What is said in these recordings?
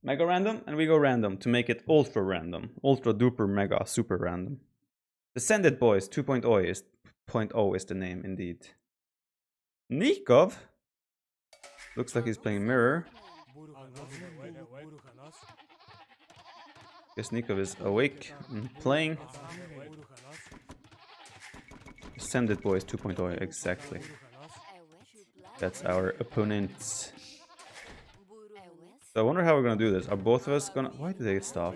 Mega random, and we go random to make it ultra random. Ultra duper mega super random. Descended Boys 2.0 is the name indeed. Nicov? Looks like he's playing Mirror. Guess Nicov is awake and playing. Descended Boys 2.0, exactly. That's our opponents. So I wonder how we're gonna do this. Are both of us gonna... Why did they stop?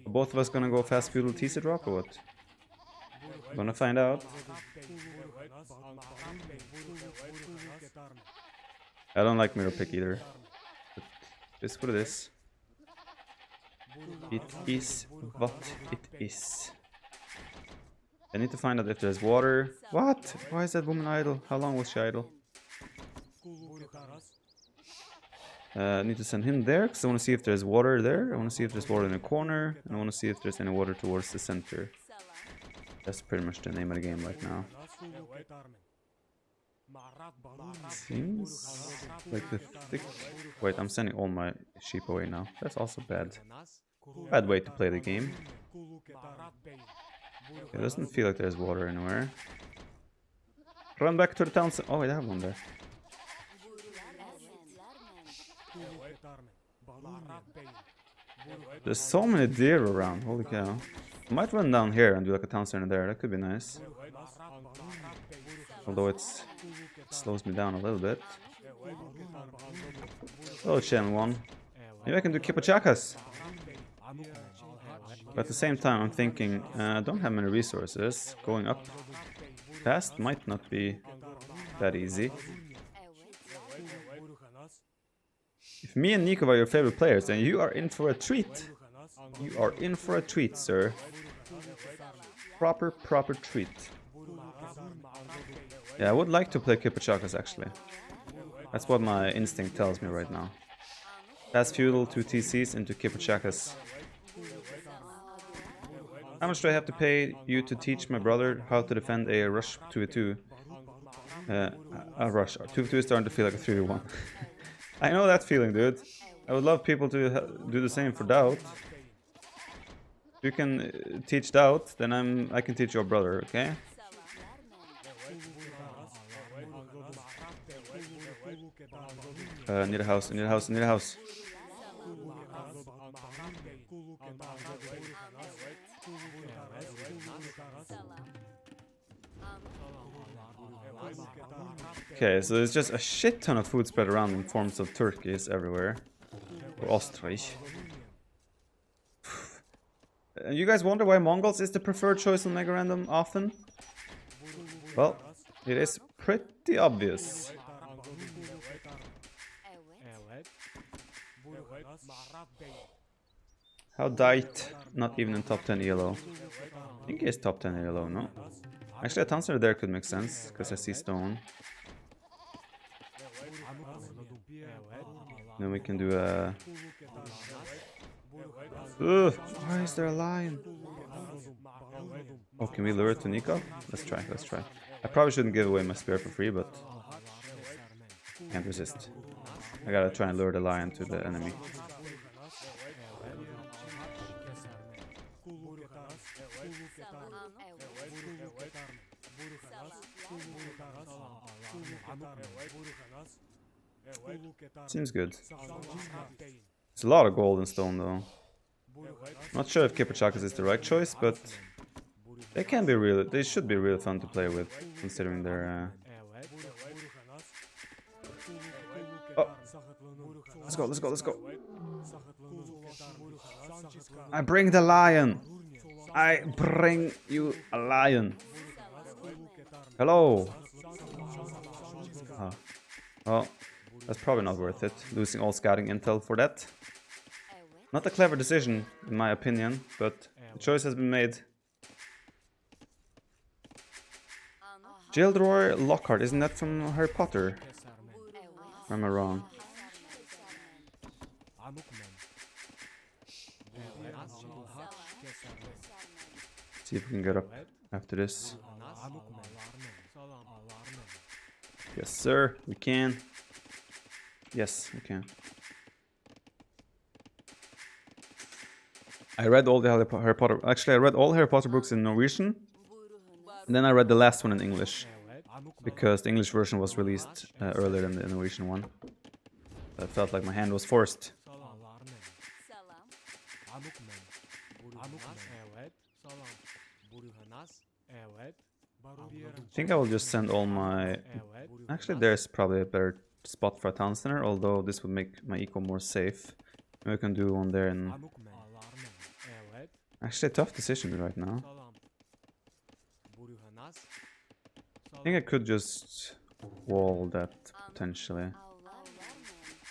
Are both of us gonna go fast feudal teaser drop or what? Gonna find out. I don't like mirror pick either. But this is what it is. It is what it is. I need to find out if there's water. What? Why is that woman idle? How long was she idle? I need to send him there because I want to see if there's water there. I want to see if there's water in the corner. And I want to see if there's any water towards the center. That's pretty much the name of the game right now. Seems like the thick... Wait, I'm sending all my sheep away now. That's also bad. Bad way to play the game. It doesn't feel like there's water anywhere. Run back to the town. Oh, wait, I have one there. There's so many deer around. Holy cow. I might run down here and do like a town center there. That could be nice. Although it slows me down a little bit. Oh, channel 1. Maybe I can do Kipachakas. But at the same time, I'm thinking, I don't have many resources. Going up fast might not be that easy. If me and Nicov are your favorite players, then you are in for a treat. You are in for a treat, sir. Proper treat. Yeah, I would like to play Kipachakas actually. That's what my instinct tells me right now. Fast feudal, 2 TCs into Kipachakas. How much do I have to pay you to teach my brother how to defend a rush 2v2? A rush. 2v2 is starting to feel like a 3v1. I know that feeling, dude. I would love people to do the same for Doubt. If you can teach Doubt, then I can teach your brother, okay? Need a house, need a house, need a house. Okay, so there's just a shit ton of food spread around in forms of turkeys everywhere. Or ostrich. And you guys wonder why Mongols is the preferred choice on MegaRandom often? Well, it is pretty obvious. How died not even in top 10 ELO? I think he is top 10 ELO, no? Actually, a town center there could make sense, because I see stone. Then we can do a... Ugh, why is there a lion? Oh, can we lure it to Nicov? Let's try, let's try. I probably shouldn't give away my spear for free, but... Can't resist. I gotta try and lure the lion to the enemy. Seems good. It's a lot of gold and stone though. Not sure if Kipachakas is the right choice, but they can be really, they should be really fun to play with, considering their Oh. Let's go, let's go, let's go. I bring the lion. I bring you a lion. Hello. Oh. Well, that's probably not worth it. Losing all scouting intel for that. Not a clever decision, in my opinion, but the choice has been made. Gildroy Lockhart, isn't that from Harry Potter? Or am I wrong? See if we can get up after this. Yes, sir, we can. Yes, we can. I read all the Harry Potter. Actually, I read all Harry Potter books in Norwegian, and then I read the last one in English because the English version was released earlier than the Norwegian one. I felt like my hand was forced. I think I will just send all my... Actually, there's probably a better spot for a town center, although this would make my eco more safe. Maybe we can do one there and... Actually, a tough decision right now. I think I could just wall that potentially.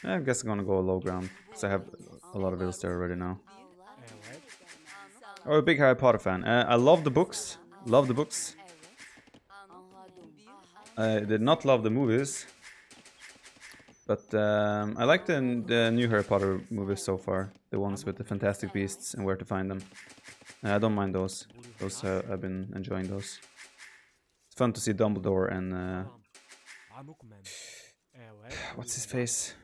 I guess I'm gonna go low ground because I have a lot of villas there already now. Oh, a big Harry Potter fan. I love the books. Love the books. I did not love the movies, but I like the new Harry Potter movies so far. The ones with the Fantastic Beasts and where to find them. I don't mind those. I've been enjoying those. It's fun to see Dumbledore and what's his face?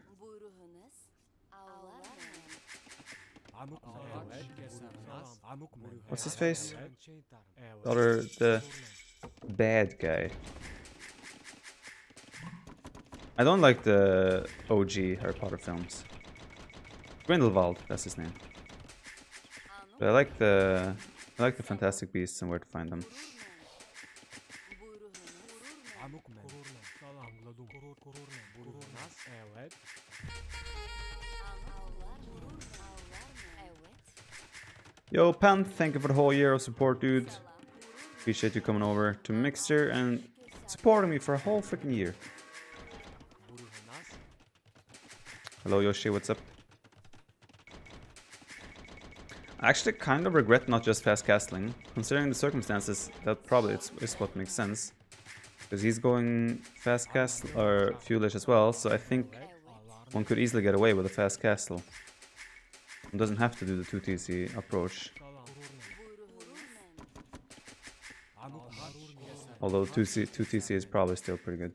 What's his face? The bad guy. I don't like the OG Harry Potter films. Grindelwald, that's his name. But I like the Fantastic Beasts and where to find them. Yo, Pan, thank you for the whole year of support, dude. Appreciate you coming over to Mixer and supporting me for a whole freaking year. Hello, Yoshi, what's up? I actually kind of regret not just fast castling. Considering the circumstances, that probably is what makes sense. Because he's going fast castle or feudalish as well, so I think one could easily get away with a fast castle. One doesn't have to do the 2TC approach. Although 2TC is probably still pretty good.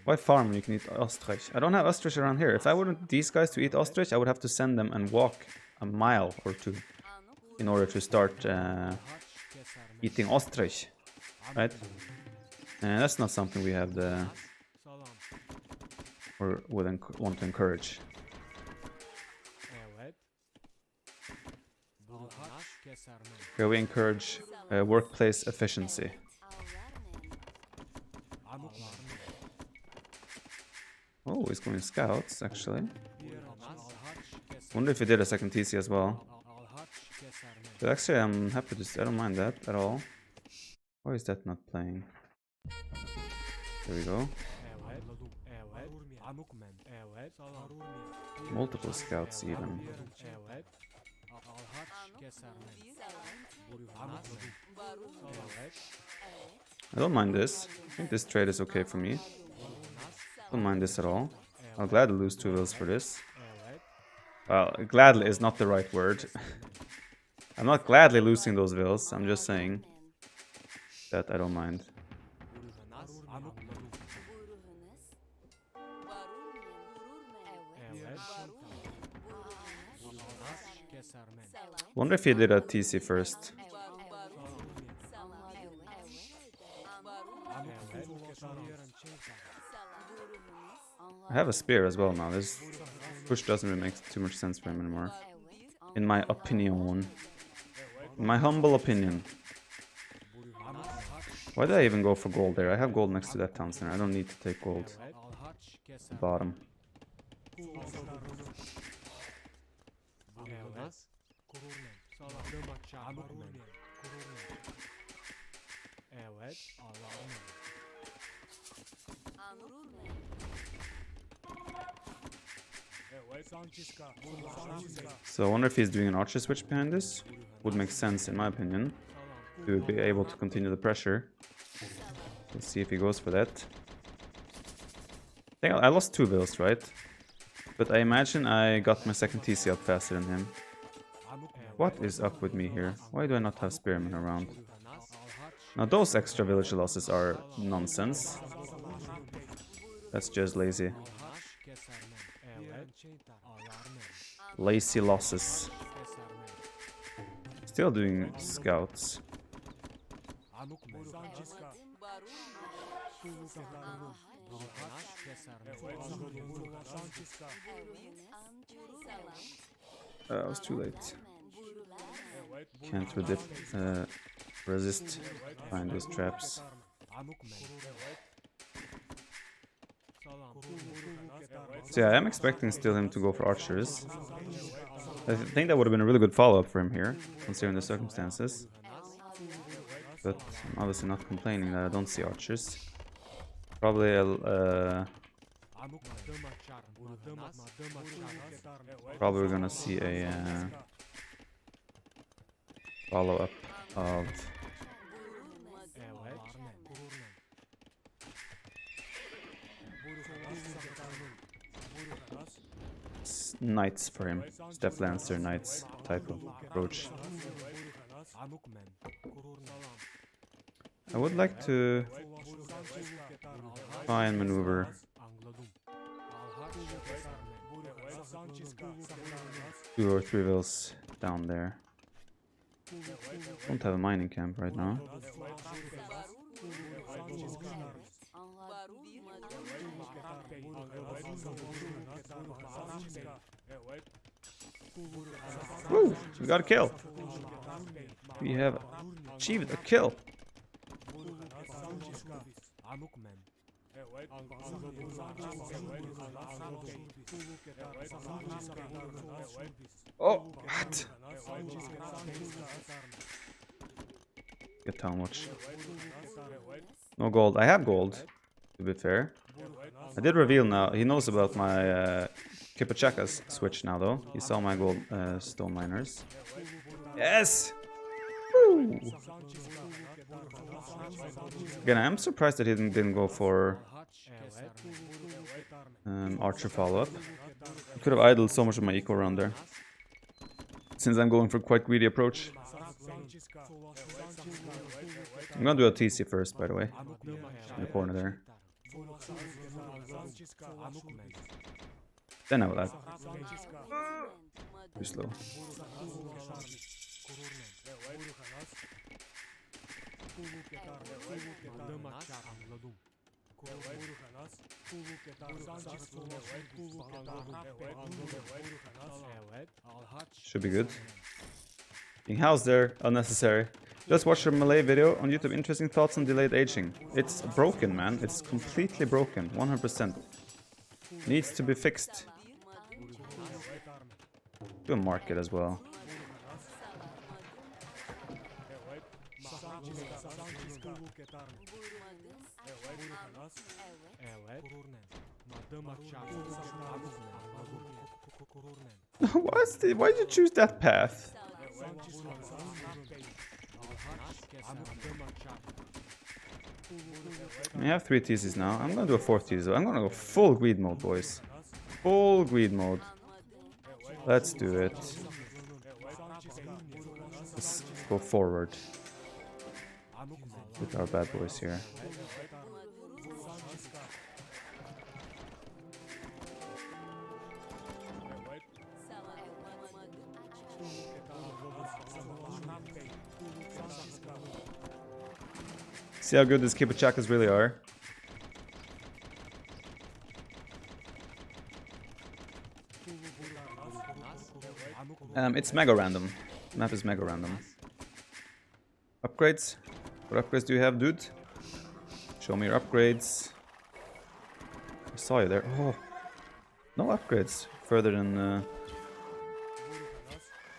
Why farm when you can eat ostrich? I don't have ostrich around here. If I wanted these guys to eat ostrich, I would have to send them and walk a mile or two in order to start eating ostrich, right? And that's not something we have or would want to encourage. Here we encourage workplace efficiency. Oh, he's going scouts, actually. Wonder if he did a second TC as well. But actually, I'm happy to... I don't mind that at all. Why is that not playing? There we go. Multiple scouts even. I don't mind this. I think this trade is okay for me. Don't mind this at all. I'll gladly lose 2 vills for this. Well, gladly is not the right word. I'm not gladly losing those vills. I'm just saying that I don't mind. Wonder if he did a TC first. I have a spear as well now. This push doesn't really make too much sense for him anymore. In my opinion. In my humble opinion. Why did I even go for gold there? I have gold next to that town center. I don't need to take gold. The bottom. So I wonder if he's doing an archer switch behind this. Would make sense in my opinion. To be able to continue the pressure. Let's see if he goes for that. I think I lost 2 vills, right? But I imagine I got my second TC up faster than him. What is up with me here? Why do I not have spearmen around? Now those extra village losses are nonsense. That's just lazy. Lazy losses. Still doing scouts. I was too late. Can't resist behind these traps. So yeah, I'm expecting still him to go for archers. I think that would have been a really good follow-up for him here, considering the circumstances. But I'm obviously not complaining that I don't see archers. Probably probably we're gonna see a follow-up of knights for him. Step Lancer knights type of approach. I would like to try and maneuver two or three vills down there. Don't have a mining camp right now. Woo! We got a kill! We have achieved a kill! Oh, what? Get how much? No gold. I have gold, to be fair. I did reveal now. He knows about my Kipachaka's switch now, though. He saw my gold stone miners. Yes! Woo! Again, I am surprised that he didn't go for archer follow-up. I could have idled so much of my eco around there. Since I'm going for quite greedy approach. I'm gonna do a TC first, by the way. In the corner there. Then I will add. Too slow. Should be good. Being housed there, unnecessary. Just watch your Malay video on YouTube. Interesting thoughts on delayed aging. It's broken, man. It's completely broken. 100%. Needs to be fixed. Do a market as well. Why did you choose that path? I have 3 TCs now. I'm gonna do a 4th TC. I'm gonna go full greed mode, boys. Full greed mode. Let's do it. Let's go forward with our bad boys here. See how good these Kipachakas really are. It's MegaRandom. Map is MegaRandom. Upgrades? What upgrades do you have, dude? Show me your upgrades. I saw you there. Oh, no upgrades further than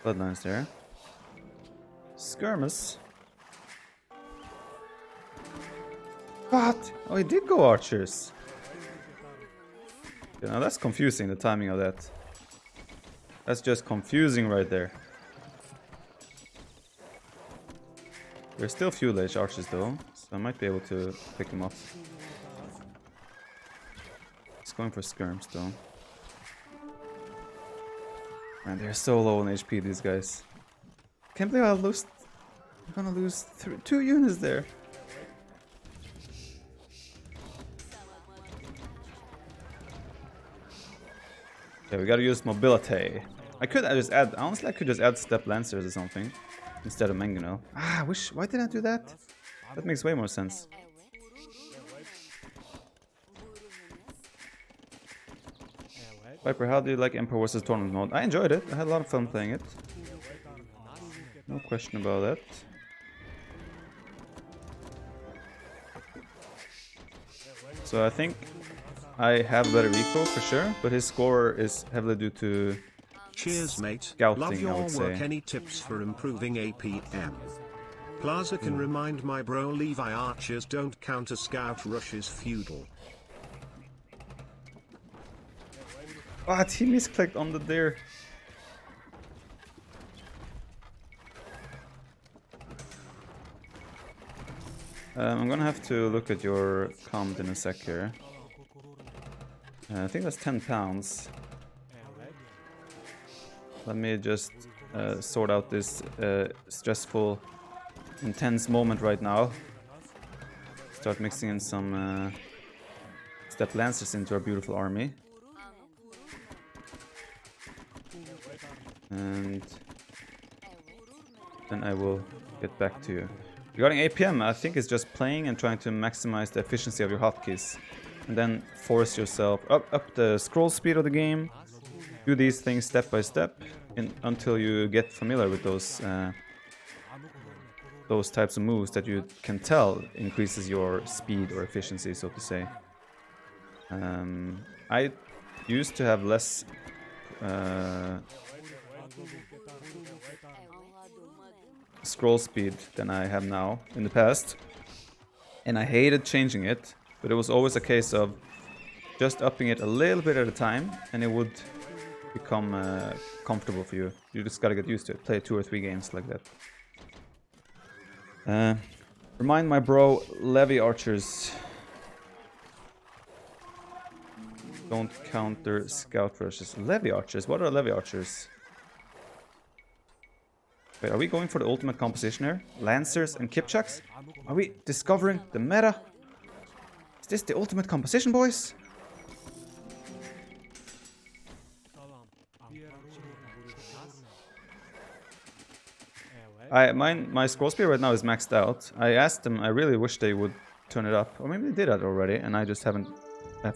bloodlines there. Skirmish. What? Oh, he did go archers. Yeah, now that's confusing, the timing of that. That's just confusing right there. There's still feudal age archers though, so I might be able to pick them up. He's going for skirms though. Man, they're so low on HP, these guys. Can't believe I'll lose. I'm gonna lose 2 units there. Yeah, we gotta use mobility. I just add, honestly, I could just add step lancers or something instead of mangonel. Ah, why did I do that? That makes way more sense. Viper, how do you like Emperor vs Tournament mode? I enjoyed it. I had a lot of fun playing it. No question about that. So I think I have a better eco for sure, but his score is heavily due to cheers, mate. Scouting, love your I would work. say. Any tips for improving APM? Plaza can remind my bro Levi archers don't counter scout rushes feudal. What? He misclicked on the deer. I'm gonna have to look at your comment in a sec here. I think that's 10 pounds. Let me just sort out this stressful, intense moment right now. Start mixing in some step lancers into our beautiful army. And then I will get back to you. Regarding APM, I think it's just playing and trying to maximize the efficiency of your hotkeys. And then force yourself up the scroll speed of the game. Do these things step by step until you get familiar with those types of moves that you can tell increases your speed or efficiency, so to say. I used to have less scroll speed than I have now in the past, and I hated changing it, but it was always a case of just upping it a little bit at a time and it would become comfortable for you. You just gotta get used to it. Play 2 or 3 games like that. Remind my bro Levy archers don't counter scout rushes. Levy archers? What are levy archers? Wait, are we going for the ultimate composition here? Lancers and Kipchucks? Are we discovering the meta? Is this the ultimate composition, boys? My scroll speed right now is maxed out. I asked them, I really wish they would turn it up. Or maybe they did that already, and I just haven't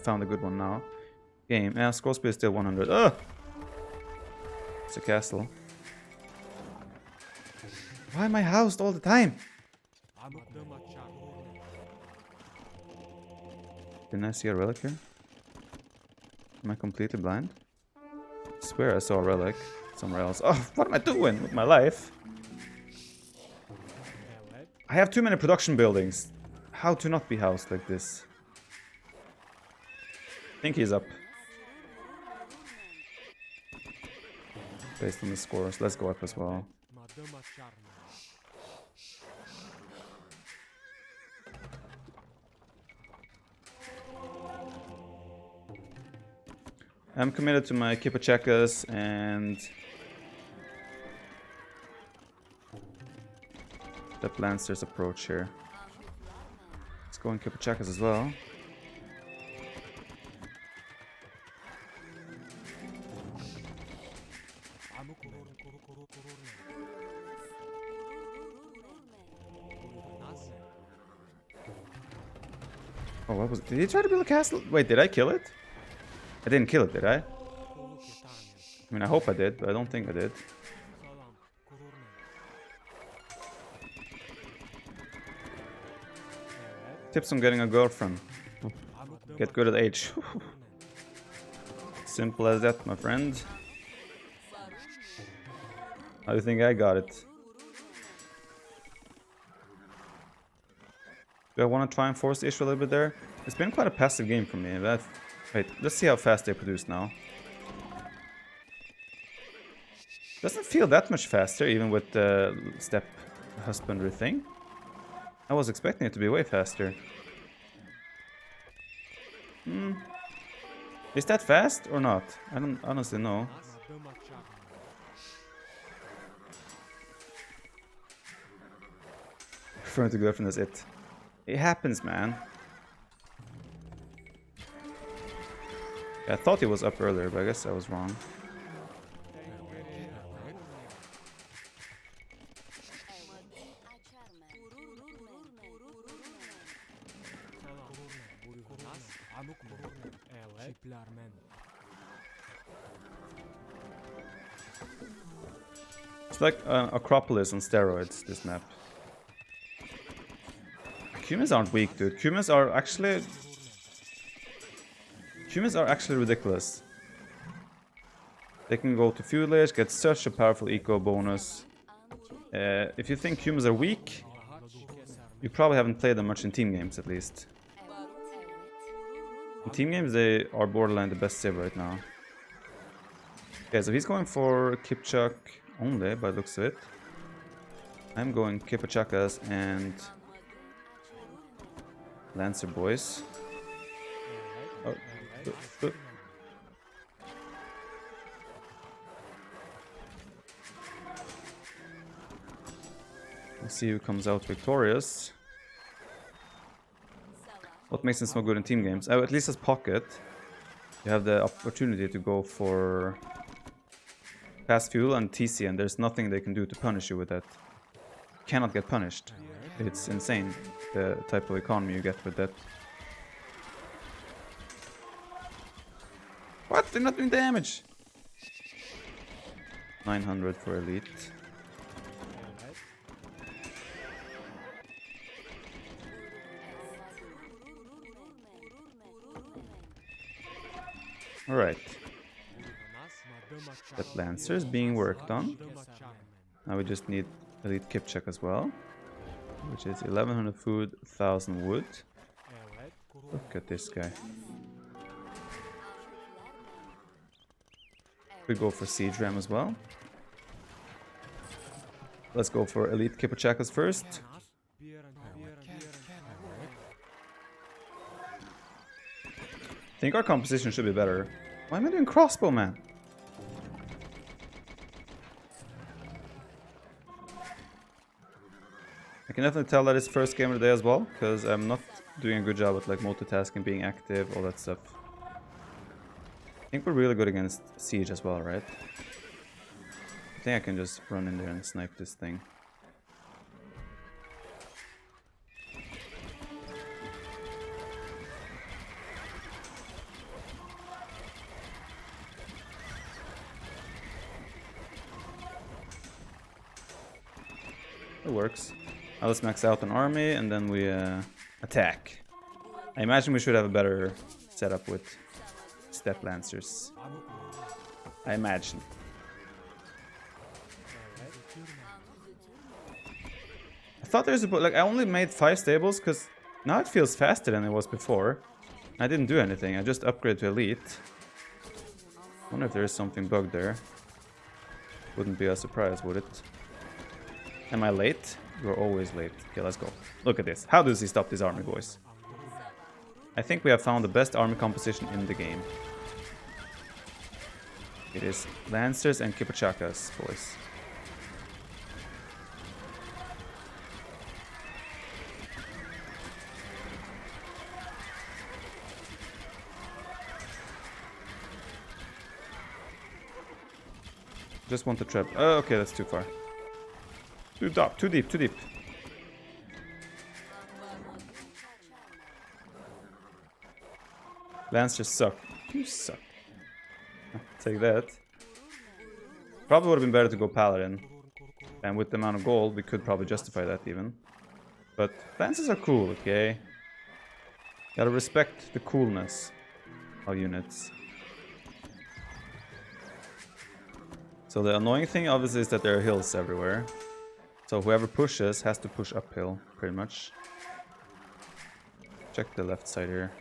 found a good one now. Game. Yeah, scroll speed is still 100. Ugh! It's a castle. Why am I housed all the time? Didn't I see a relic here? Am I completely blind? I swear I saw a relic somewhere else. Oh, what am I doing with my life? I have too many production buildings. How to not be housed like this? I think he's up. Based on the scores, let's go up as well. I'm committed to my Kipachekas and the Lancers approach here. Let's go in Kipachekas as well. Oh, what was it? Did he try to build a castle? Wait, did I kill it? I didn't kill it, did I? I mean, I hope I did, but I don't think I did. Tips on getting a girlfriend. Get good at age. Simple as that, my friend. How do you think I got it? Do I want to try and force the issue a little bit there? It's been quite a passive game for me. Wait, let's see how fast they produce now. Doesn't feel that much faster, even with the step husbandry thing. I was expecting it to be way faster. Is that fast or not? I don't honestly know. Referring to girlfriend as it. It happens, man. I thought he was up earlier, but I guess I was wrong. It's like Acropolis on steroids, this map. Cumans aren't weak, dude. Cumans are actually ridiculous. They can go to feudal age, get such a powerful eco bonus. If you think Cumans are weak, you probably haven't played them much in team games, at least. In team games, they are borderline the best save right now. Okay, so he's going for Kipchak only, by the looks of it. I'm going Kipachakas and Lancer boys. Oh, Let's see who comes out victorious. What makes him so good in team games? Oh, at least as pocket, you have the opportunity to go for fast fuel and TC, and there's nothing they can do to punish you with that. You cannot get punished. It's insane, the type of economy you get with that. What? They're not doing damage! 900 for elite. Alright. That Lancer is being worked on. Now we just need elite Kipchak as well, which is 1100 food, 1000 wood. Look at this guy. We go for Siege Ram as well. Let's go for elite Kipachakas first. I think our composition should be better. Why am I doing crossbow, man? I can definitely tell that it's first game of the day as well, because I'm not doing a good job at like multitasking, being active, all that stuff. I think we're really good against Siege as well, right? I think I can just run in there and snipe this thing. It works. Now let's max out an army and then we attack. I imagine we should have a better setup with step lancers. I imagine. I thought there's a like I only made 5 stables because now it feels faster than it was before. I didn't do anything. I just upgraded to elite. I wonder if there is something bugged there. Wouldn't be a surprise, would it? Am I late? You're always late. Okay, let's go. Look at this. How does he stop this army, boys? I think we have found the best army composition in the game. It is Lancers and Kipachakas, boys. Just want to trap. Oh, okay, that's too far. Too dark, too deep, too deep. Lancers suck. You suck. Take that. Probably would have been better to go Paladin. And with the amount of gold, we could probably justify that even. But Lancers are cool, okay? Gotta respect the coolness of units. So the annoying thing obviously is that there are hills everywhere. So whoever pushes has to push uphill, pretty much. Check the left side here.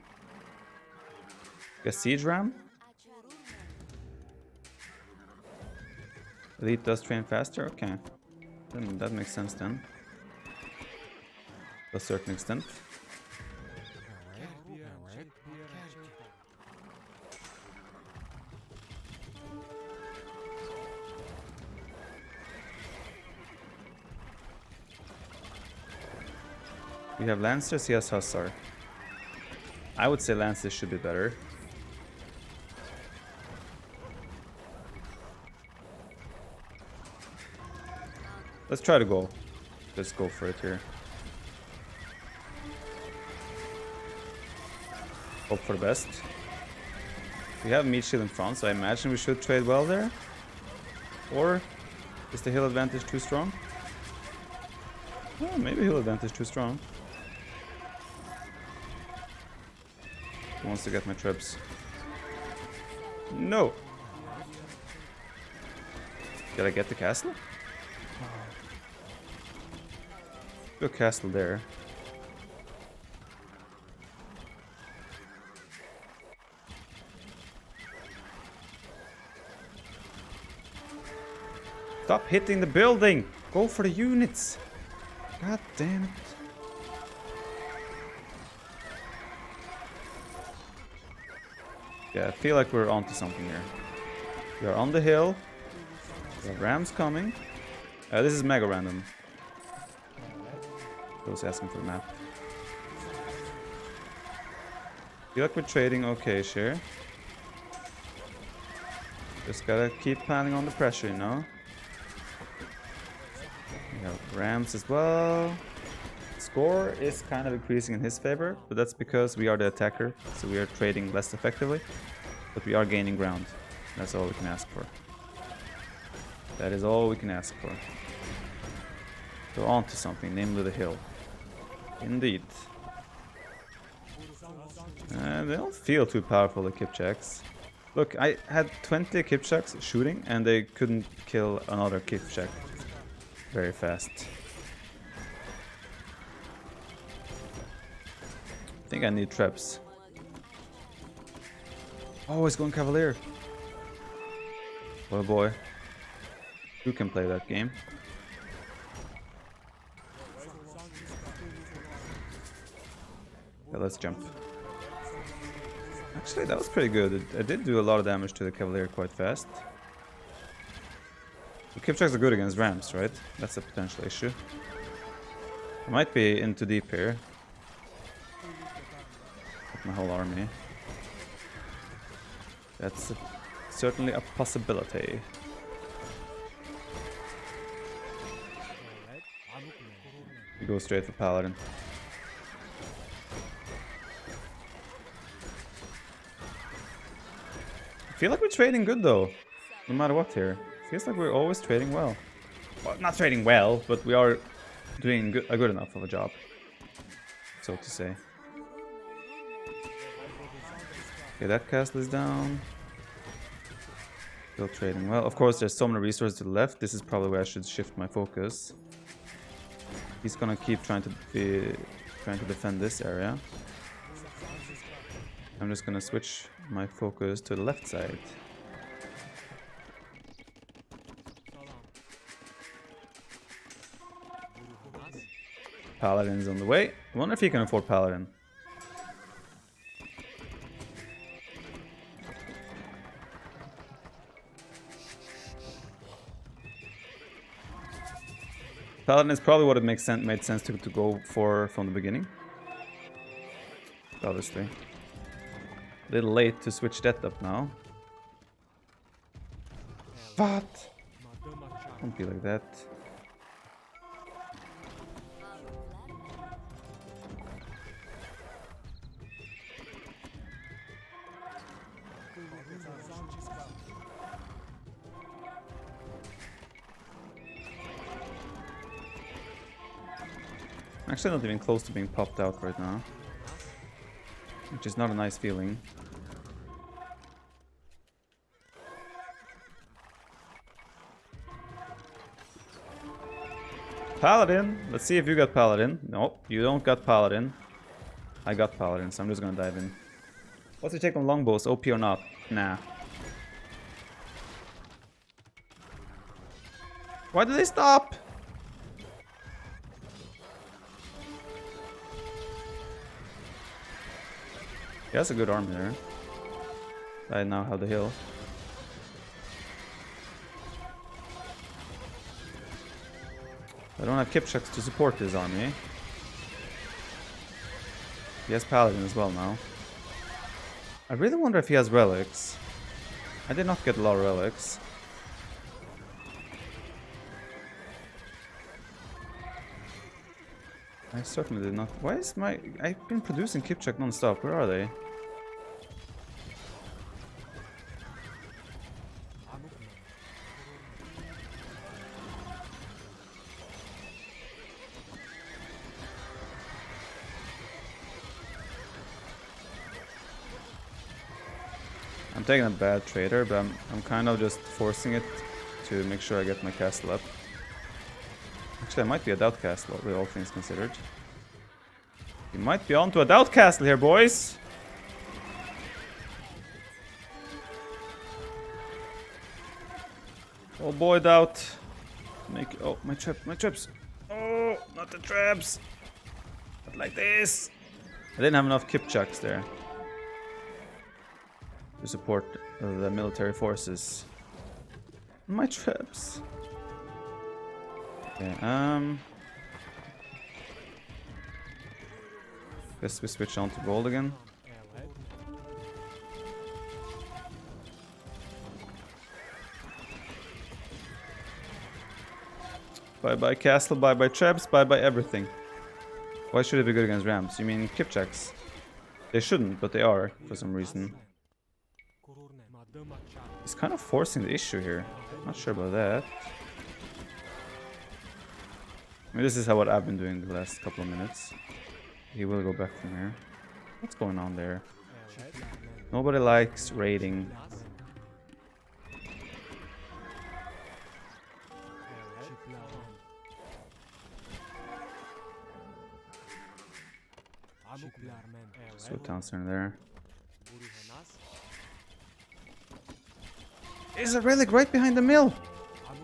Guess Siege Ram? Elite does train faster? Okay. Then that makes sense then. To a certain extent. We have Lancers, he has Hussar. I would say Lancers should be better. Let's try to go. Let's go for it here. Hope for the best. We have meat shield in front, so I imagine we should trade well there. Or is the hill advantage too strong? Oh, maybe hill advantage too strong. He wants to get my troops. No! Did I get the castle? Good castle there. Stop hitting the building! Go for the units! God damn it. Yeah, I feel like we're onto something here. We are on the hill. We have rams coming. This is MegaRandom. I was asking for the map. Feel like we're trading okay, sure. Just gotta keep planning on the pressure, you know? We have rams as well. Score is kind of increasing in his favor, but that's because we are the attacker, so we are trading less effectively. But we are gaining ground. That's all we can ask for. That is all we can ask for. Go on to something, namely the hill. Indeed. They don't feel too powerful, the Kipchaks. Look, I had 20 Kipchaks shooting, and they couldn't kill another Kipchak very fast. I think I need traps. Oh, he's going Cavalier. Oh boy. Who can play that game? Yeah, let's jump. Actually, that was pretty good. I did do a lot of damage to the Cavalier quite fast. The Kipchaks are good against Rams, right? That's a potential issue. I might be in too deep here. With my whole army. That's certainly a possibility. We go straight for Paladin. I feel like we're trading good though, no matter what here. Feels like we're always trading well. Well, not trading well, but we are doing a good enough of a job, so to say. Okay, that castle is down. Still trading well. Of course, there's so many resources to the left. This is probably where I should shift my focus. He's gonna keep trying to defend this area. I'm just gonna switch my focus to the left side. Paladin's on the way. I wonder if he can afford Paladin. Paladin is probably what it made sense to go for from the beginning. Obviously. A little late to switch that up now. What? Don't be like that. I'm actually not even close to being popped out right now, which is not a nice feeling. Paladin! Let's see if you got Paladin. Nope, you don't got Paladin. I got Paladin, so I'm just gonna dive in. What's your take on longbows? OP or not? Nah. Why did they stop? He has a good army there. I now have the hill. I don't have Kipchaks to support his army. He has Paladin as well now. I really wonder if he has relics. I did not get a lot of relics. I certainly did not. Why is my... I've been producing Kipchak non-stop. Where are they? I'm taking a bad trader, but I'm kind of just forcing it to make sure I get my castle up. Actually, I might be a doubt castle, with all things considered. You might be onto a doubt castle here, boys! Oh boy, doubt. Oh, my traps. Oh, not the traps. Not like this. I didn't have enough Kipchaks there to support the military forces. My traps. Okay, guess we switch on to gold again. Bye-bye castle, bye-bye traps, bye-bye everything. Why should it be good against rams? You mean Kipchaks? They shouldn't, but they are, for some reason. He's kind of forcing the issue here. Not sure about that. I mean, this is what I've been doing the last couple of minutes. He will go back from here. What's going on there? Nobody likes raiding. So town center there. There's a relic right behind the mill!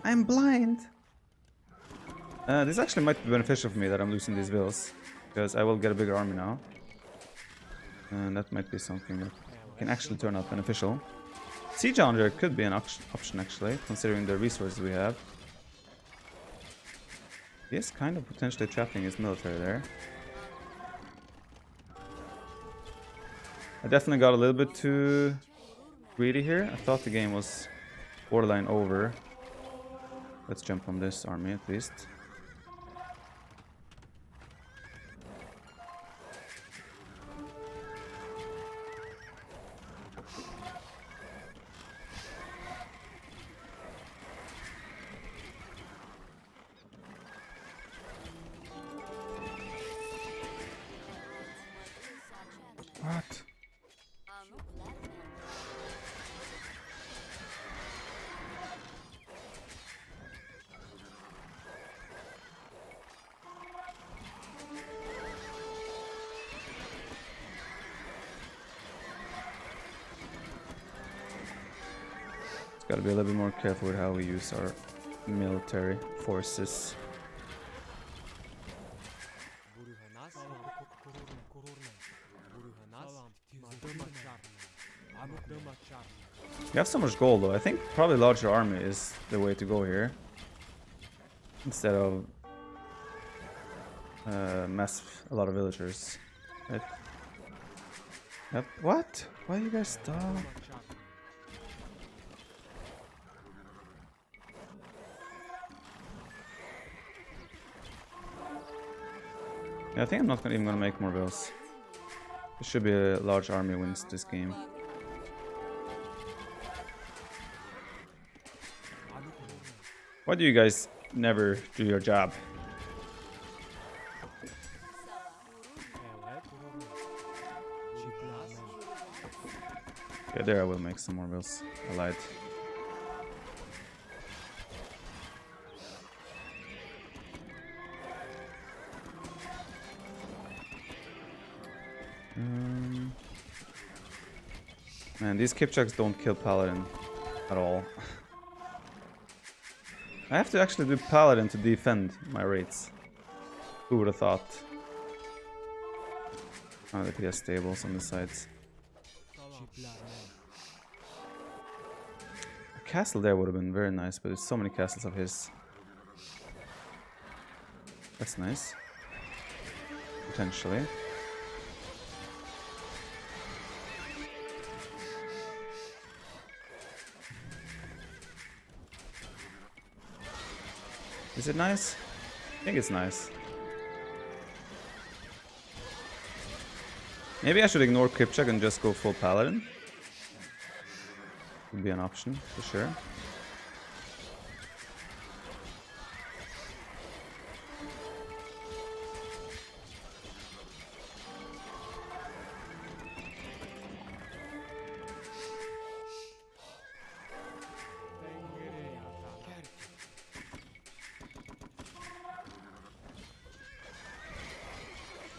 I'm blind! This actually might be beneficial for me that I'm losing these villas, because I will get a bigger army now. And that might be something that can actually turn out beneficial. Siege Challenger could be an option actually, considering the resources we have. He is kind of potentially trapping his military there. I definitely got a little bit too greedy here. I thought the game was borderline over. Let's jump on this army at least. What? Gotta be a little bit more careful with how we use our military forces. You have so much gold though. I think probably larger army is the way to go here. Instead of mass a lot of villagers. Right? Yep. What? Why you guys stop? Yeah, I think I'm not even gonna make more vills. It should be a large army wins this game. Why do you guys never do your job? Okay, there I will make some more vills. I lied. Man, these Kipchaks don't kill Paladin at all. I have to actually do Paladin to defend my raids. Who would have thought? Oh, they could have stables on the sides. A castle there would have been very nice, but there's so many castles of his. That's nice. Potentially. Is it nice? I think it's nice. Maybe I should ignore Kipchak and just go full Paladin. Would be an option, for sure.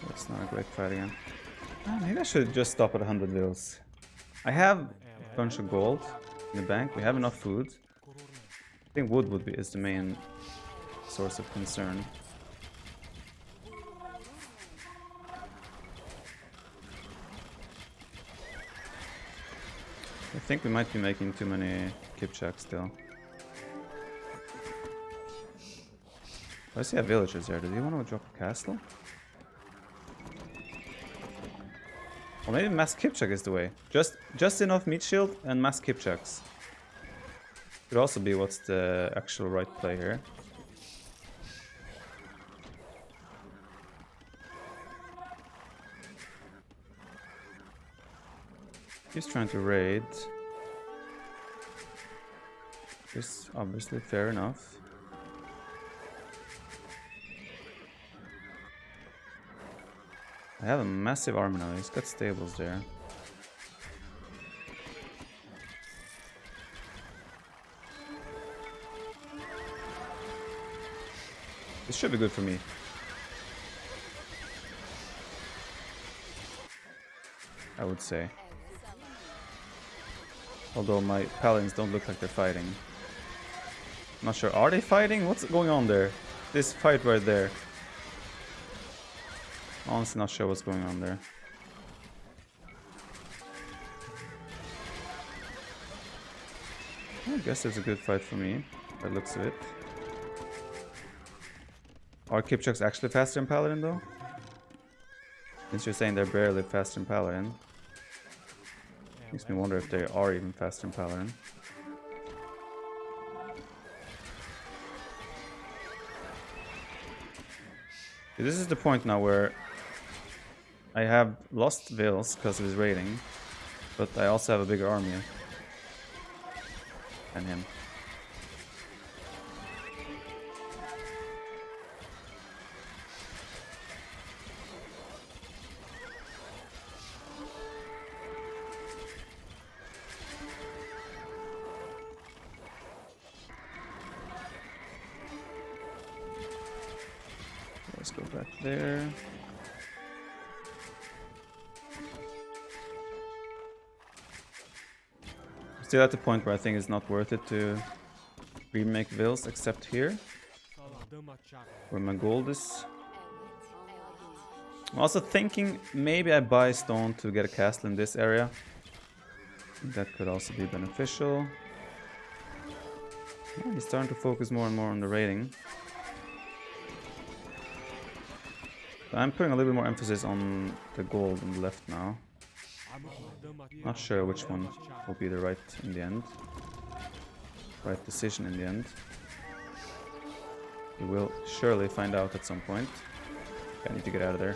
That's not a great fight again. Maybe I should just stop at 100 vils. I have a bunch of gold in the bank. We have enough food. I think wood is the main source of concern. I think we might be making too many Kipchaks still. I see have villagers there. Do you want to drop a castle? Or maybe mass Kipchak is the way. Just enough meat shield and mass Kipchaks. Could also be what's the actual right play here. He's trying to raid. This obviously fair enough. I have a massive army now. He's got stables there. This should be good for me. I would say. Although my paladins don't look like they're fighting. Not sure. Are they fighting? What's going on there? This fight right there. Honestly not sure what's going on there. I guess it's a good fight for me, by the looks of it. Are Kipchaks actually faster than Paladin though? Since you're saying they're barely faster than Paladin. Makes me wonder if they are even faster than Paladin. This is the point now where I have lost Vils because of his raiding, but I also have a bigger army than him. Let's go back there. Still at the point where I think it's not worth it to remake Vils except here, where my gold is. I'm also thinking maybe I buy stone to get a castle in this area. That could also be beneficial. Yeah, he's starting to focus more and more on the raiding. I'm putting a little bit more emphasis on the gold on the left now. Not sure which one will be the right in the end. Right decision in the end. You will surely find out at some point. I need to get out of there.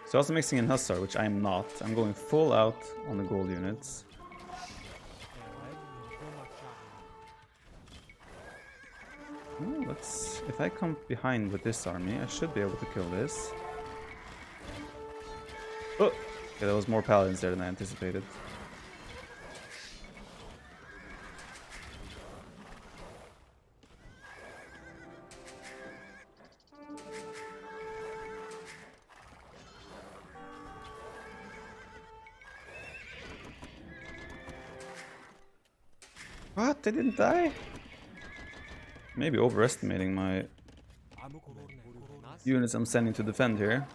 So also mixing in Hussar, which I am not. I'm going full out on the gold units. Oh, if I come behind with this army, I should be able to kill this. Oh! Okay, there was more paladins there than I anticipated. What? They didn't die? Maybe overestimating my units I'm sending to defend here.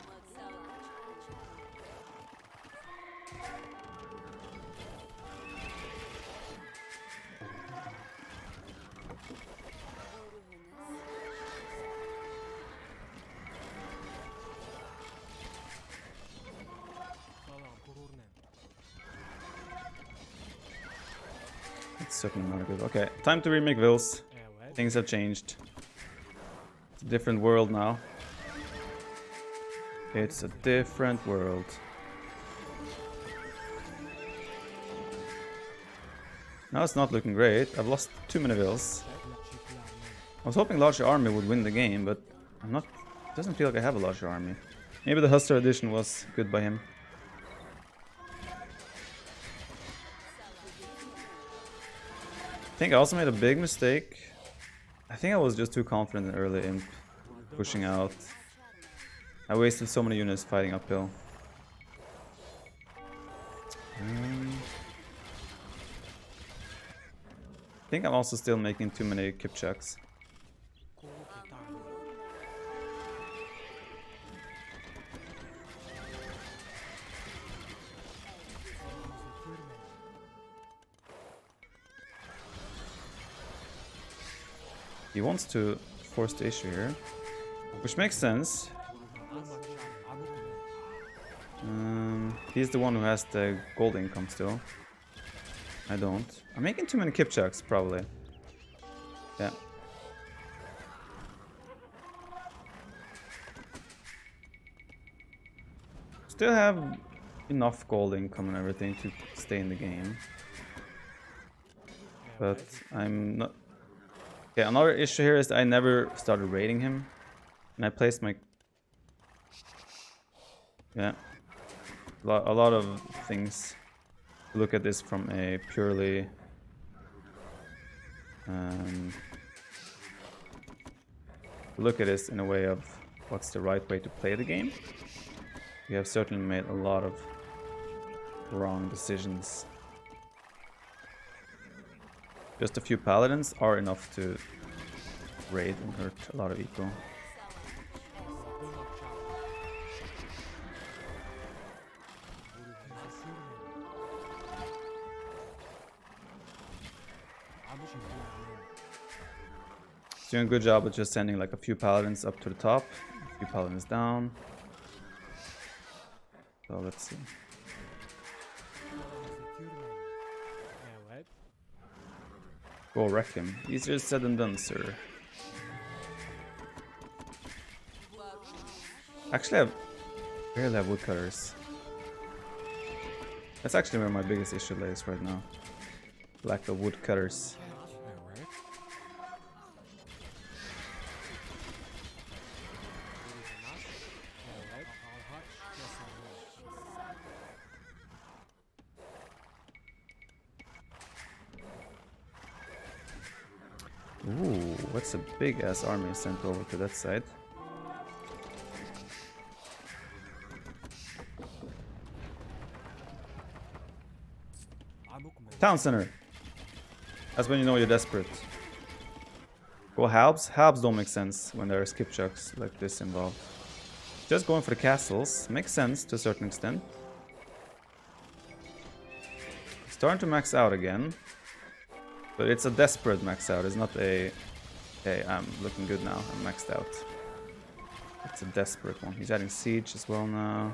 That's certainly not good. Okay, time to remake Vils. Things have changed. a different world now. It's a different world. Now it's not looking great. I've lost too many vills. I was hoping larger army would win the game, but I'm not. It doesn't feel like I have a larger army. Maybe the Huster edition was good by him. I think I also made a big mistake. I think I was just too confident in early imp pushing out. I wasted so many units fighting uphill. I think I'm also still making too many Kipchaks. He wants to force the issue here, which makes sense. He's the one who has the gold income still. I don't. I'm making too many Kipchaks, probably. Yeah. Still have enough gold income and everything to stay in the game. But I'm not... Okay, another issue here is that I never started raiding him. And I placed my... Yeah. A lot of things. Look at this from a purely... look at this in a way of what's the right way to play the game. We have certainly made a lot of wrong decisions. Just a few paladins are enough to raid and hurt a lot of eco. Doing a good job with just sending like a few paladins up to the top, a few paladins down. So let's see. Go wreck him. Easier said than done, sir. Actually, I barely have woodcutters. That's actually where my biggest issue lays right now. Lack of woodcutters. Ooh, what's a big ass army sent over to that side? Town center. That's when you know you're desperate. Go halbs? Halbs don't make sense when there are skipchucks like this involved. Just going for the castles makes sense to a certain extent. Starting to max out again. But it's a desperate max out, it's not a... Hey, I'm looking good now, I'm maxed out. It's a desperate one. He's adding siege as well now.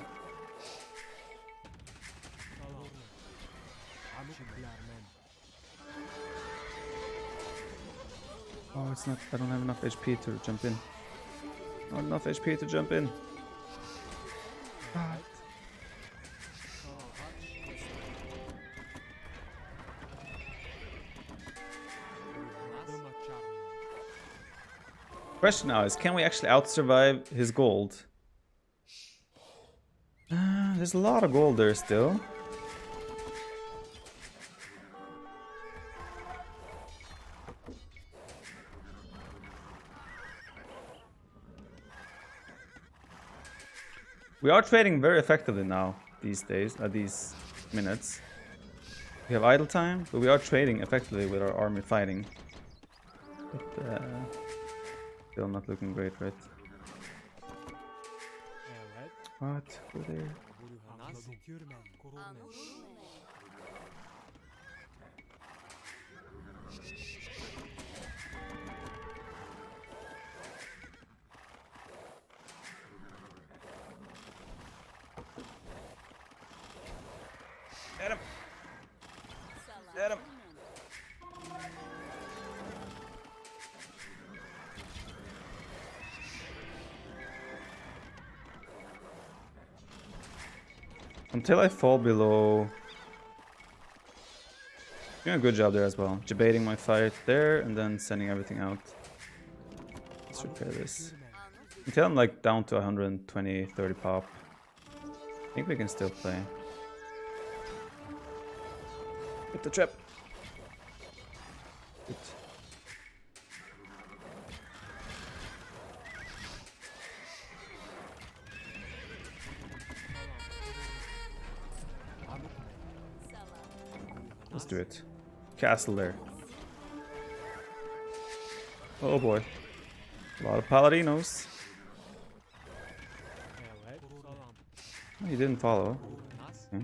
Oh, it's not... I don't have enough HP to jump in. Not enough HP to jump in. Question now is, can we actually out-survive his gold? There's a lot of gold there still. We are trading very effectively now, these days, these minutes. We have idle time, but we are trading effectively with our army fighting. But, still not looking great, right? What? Go there. Get him! Get him! Until I fall below... Doing a good job there as well. Debating my fight there and then sending everything out. Let's repair this. Until I'm like down to 120, 30 pop. I think we can still play. Hit the trap. Good. Let's do it. Castle there. Oh boy. A lot of Paladinos. Oh, he didn't follow. Okay.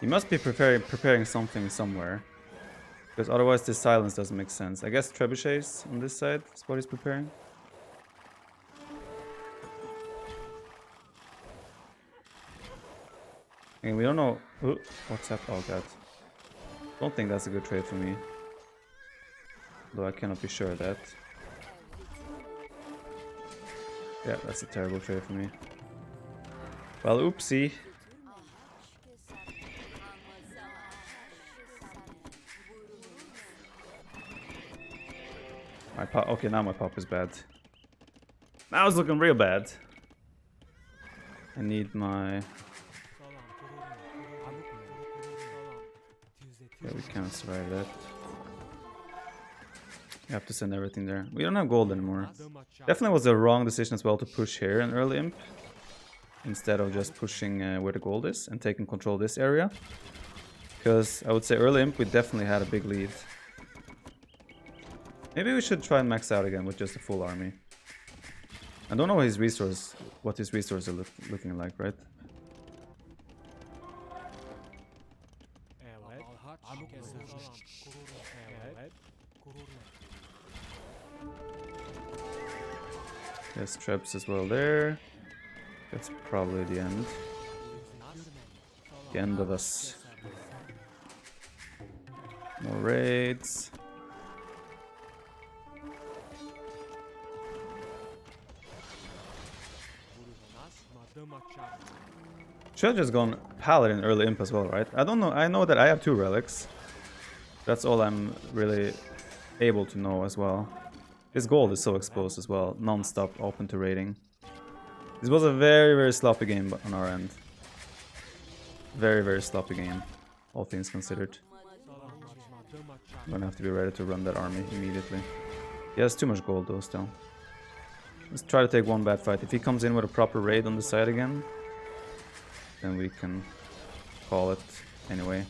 He must be preparing something somewhere. Because otherwise this silence doesn't make sense. I guess trebuchets on this side is what he's preparing. And we don't know... Ooh, what's that? Oh god. Don't think that's a good trade for me. Though I cannot be sure of that. Yeah, that's a terrible trade for me. Well, oopsie. My pop, okay, now my pop is bad. Now it's looking real bad. I need my... Yeah, we can't survive that. You have to send everything there. We don't have gold anymore. Definitely was a wrong decision as well to push here in early imp. Instead of just pushing where the gold is and taking control of this area. Because I would say early imp we definitely had a big lead. Maybe we should try and max out again with just a full army. I don't know what his resources are looking like, right? There's traps as well there. That's probably the end. The end of us. More raids. Should have just gone Paladin early imp as well, right? I don't know. I know that I have 2 relics. That's all I'm really able to know as well. This gold is so exposed as well. Non-stop open to raiding. This was a very, very sloppy game on our end. Very, very sloppy game. All things considered. I'm gonna have to be ready to run that army immediately. He has too much gold though still. Let's try to take one bad fight. If he comes in with a proper raid on the side again, then we can call it anyway.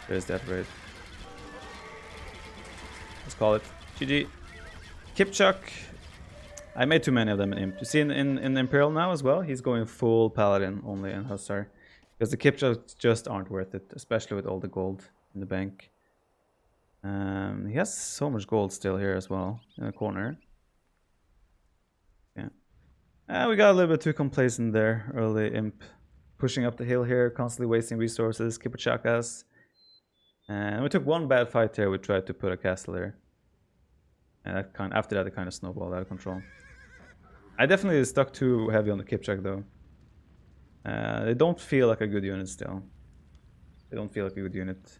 There's that raid. Let's call it GG. Kipchak. I made too many of them in Imp. You see in Imperial now as well, he's going full Paladin only in Hussar. Because the Kipchaks just aren't worth it, especially with all the gold in the bank. He has so much gold still here as well, in the corner. Yeah. We got a little bit too complacent there, early Imp. Pushing up the hill here, constantly wasting resources, Kipchakas. And we took one bad fight here, we tried to put a castle there. And that after that it kind of snowballed out of control. I definitely stuck too heavy on the Kipchak though. They don't feel like a good unit still. They don't feel like a good unit.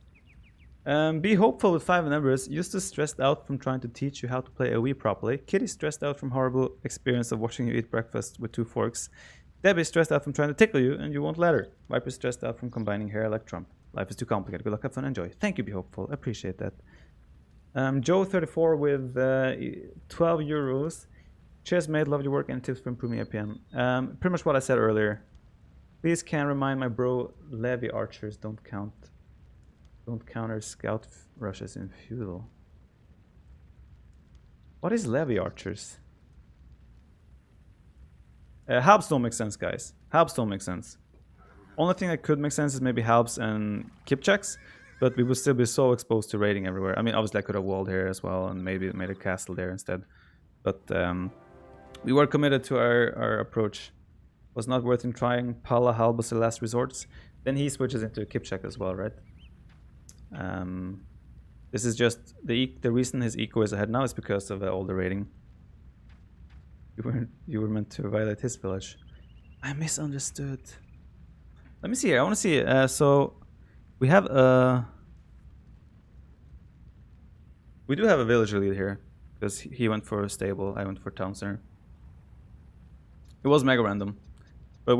Be hopeful with 5 numbers. Eustace stressed out from trying to teach you how to play AoE properly. Kitty stressed out from horrible experience of watching you eat breakfast with 2 forks. Debbie stressed out from trying to tickle you and you won't let her. Viper stressed out from combining hair like Trump. Life is too complicated. Good luck, have fun, enjoy. Thank you, Be Hopeful. Appreciate that. Joe34 with 12 euros. Cheers, mate. Love your work and tips for improving APM. Pretty much what I said earlier. Please can remind my bro Levy archers don't counter scout rushes in feudal. What is Levy archers? Halbs don't make sense, guys. Halbs don't make sense. Only thing that could make sense is maybe Halbs and Kipchaks, but we would still be so exposed to raiding everywhere. I mean, obviously I could have walled here as well and maybe made a castle there instead. But we were committed to our approach. Was not worth in trying. Pala Halbus the last resorts. Then he switches into Kipchak as well, right? This is just the reason his eco is ahead now is because of all the raiding. You were meant to violate his village. I misunderstood. Let me see here. I want to see. So we have we do have a villager lead here because he went for a stable. I went for town center. It was MegaRandom, but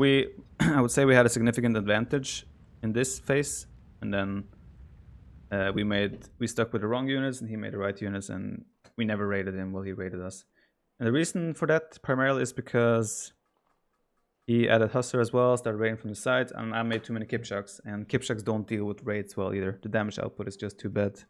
I would say we had a significant advantage in this phase, and then we stuck with the wrong units, and he made the right units, and we never raided him while he raided us. And the reason for that primarily is because he added Hussar as well, started raiding from the sides, and I made too many Kipchaks, and Kipchaks don't deal with raids well either. The damage output is just too bad.